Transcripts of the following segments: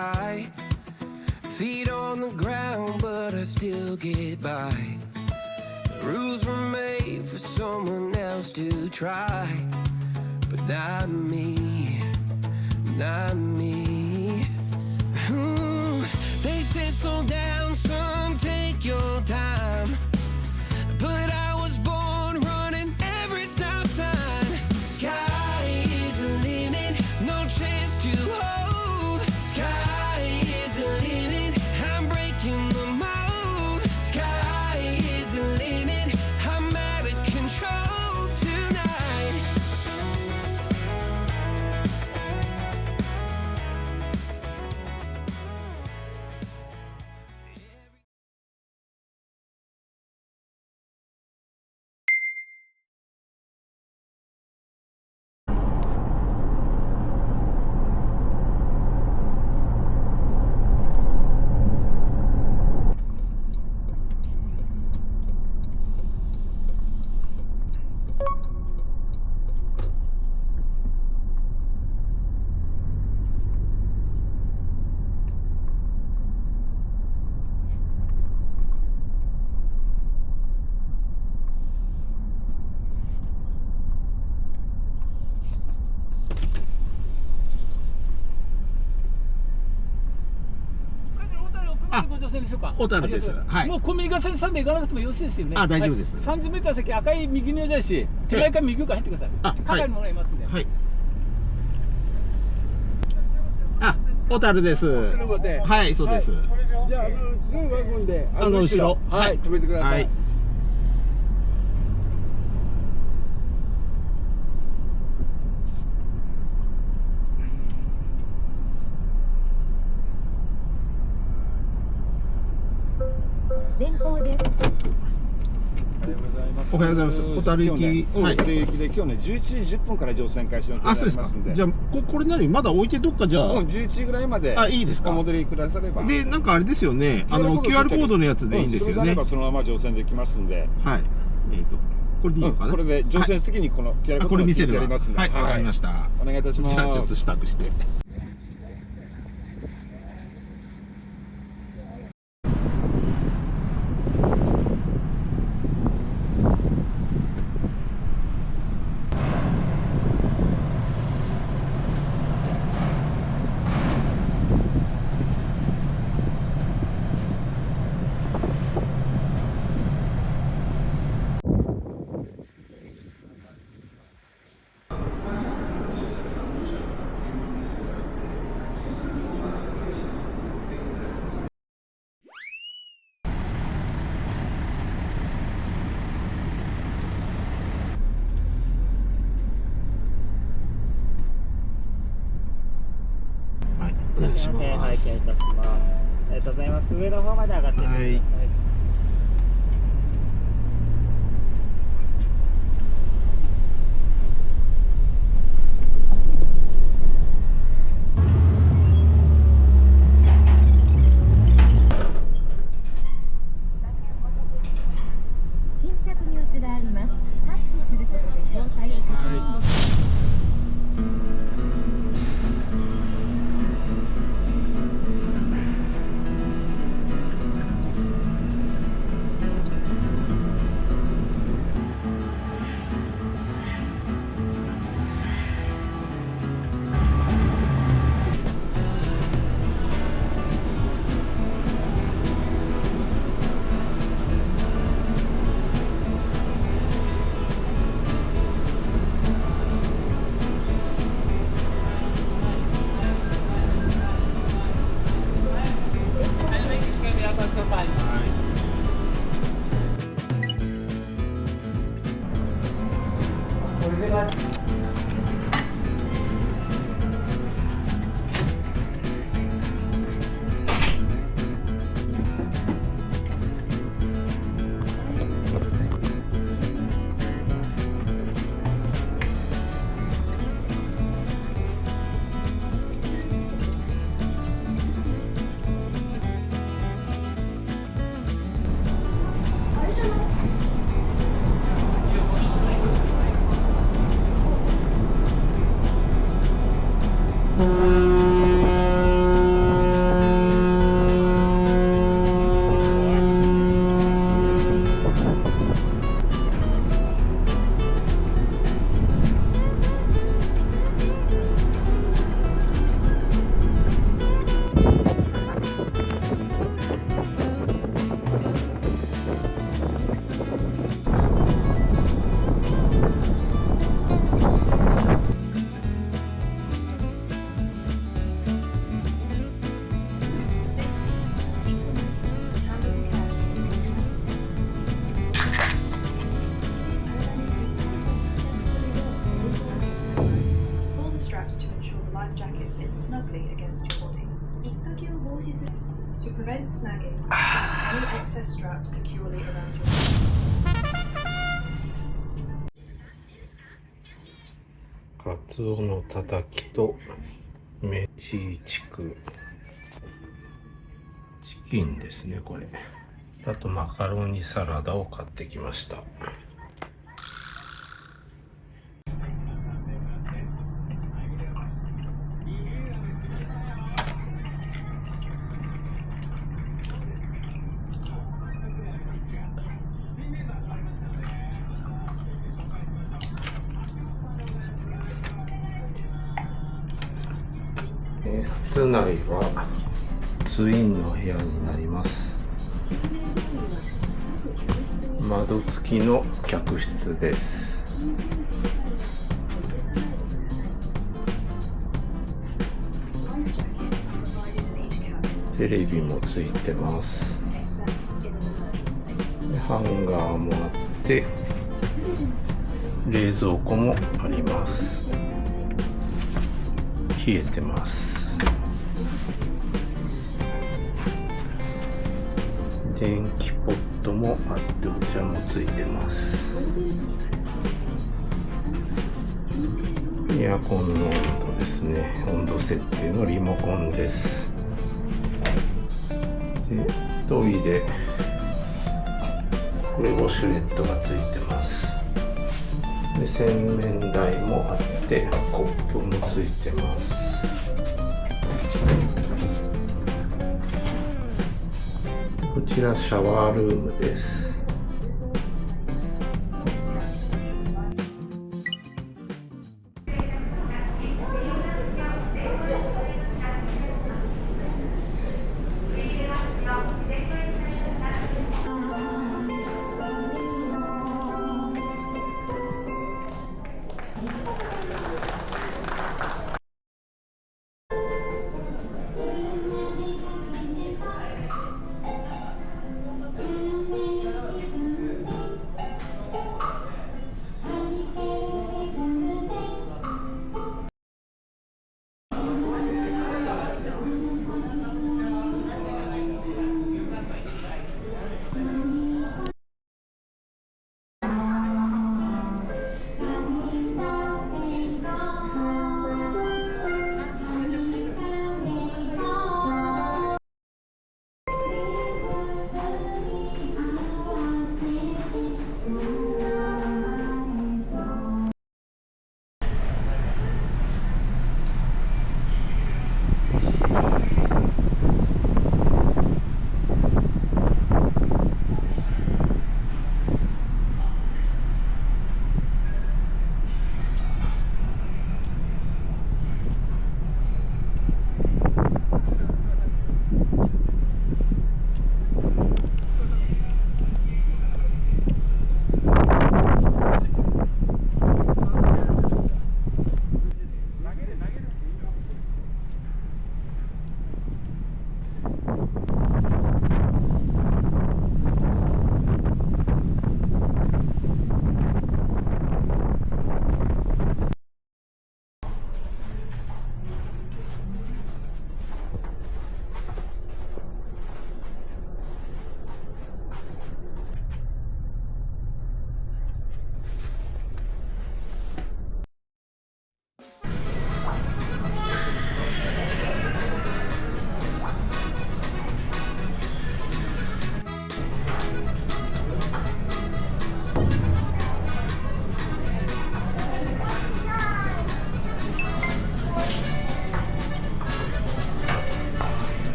sky. Feet on the ground, but I still get by. The rules were made for someone else to try, but not me, not me. They say slow down, son, take your time, but I was born running every stop sign. Sky is the limit, no chance to hold. Sky is the limit, I'm breaking the mold. Sky is the limit, I'm out of control tonight.ご乗船でしょうか。小樽です。はい。もうコンビニガソリンスタンド行かなくてもよろしいですよね。あ、大丈夫です。30メーター先赤い右目矢印、手前から右から入ってください。あ、係の者がいますんで。はい。あ、小樽です。はい、そうです。じゃあ、すぐワゴンで、後ろ。はい、止めてください。前方です。おはようございます。小樽行き。はい。小樽行きで今日ね11時10分から乗船開始の予定になりますんで。じゃあこれ何まだ置いてどっかじゃあ。11時ぐらいまで。いいですか。お戻りくだされば。でなんかあれですよね。QR コードのやつでいいんですよね。それであればそのまま乗船できますんで。はい。これでいいのかな。これで乗船次にこの QR コードを見せてやりますんで。はい、わかりました。お願いいたします。じゃあちょっと支度して。お願いします。拝見いたします。ありがとうございます。上の方まで上がってみてください。新着ニュースがあります。タッチすることで詳細を確認。きを防止する to prevent snagging, any excess straps securely around your waist. カツオのたたきとメシチクチキンですね。これあとマカロニサラダを買ってきました。室内はツインの部屋になります。窓付きの客室です。テレビもついてます。ハンガーもあって冷蔵庫もあります。冷えてます。電気ポットもあってお茶もついてます。エアコンの温度ですね。温度設定のリモコンです。でトイレこれウォシュレットがついてます。で洗面台もあってコップもついてます。こちらシャワールームです。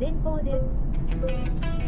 前方です。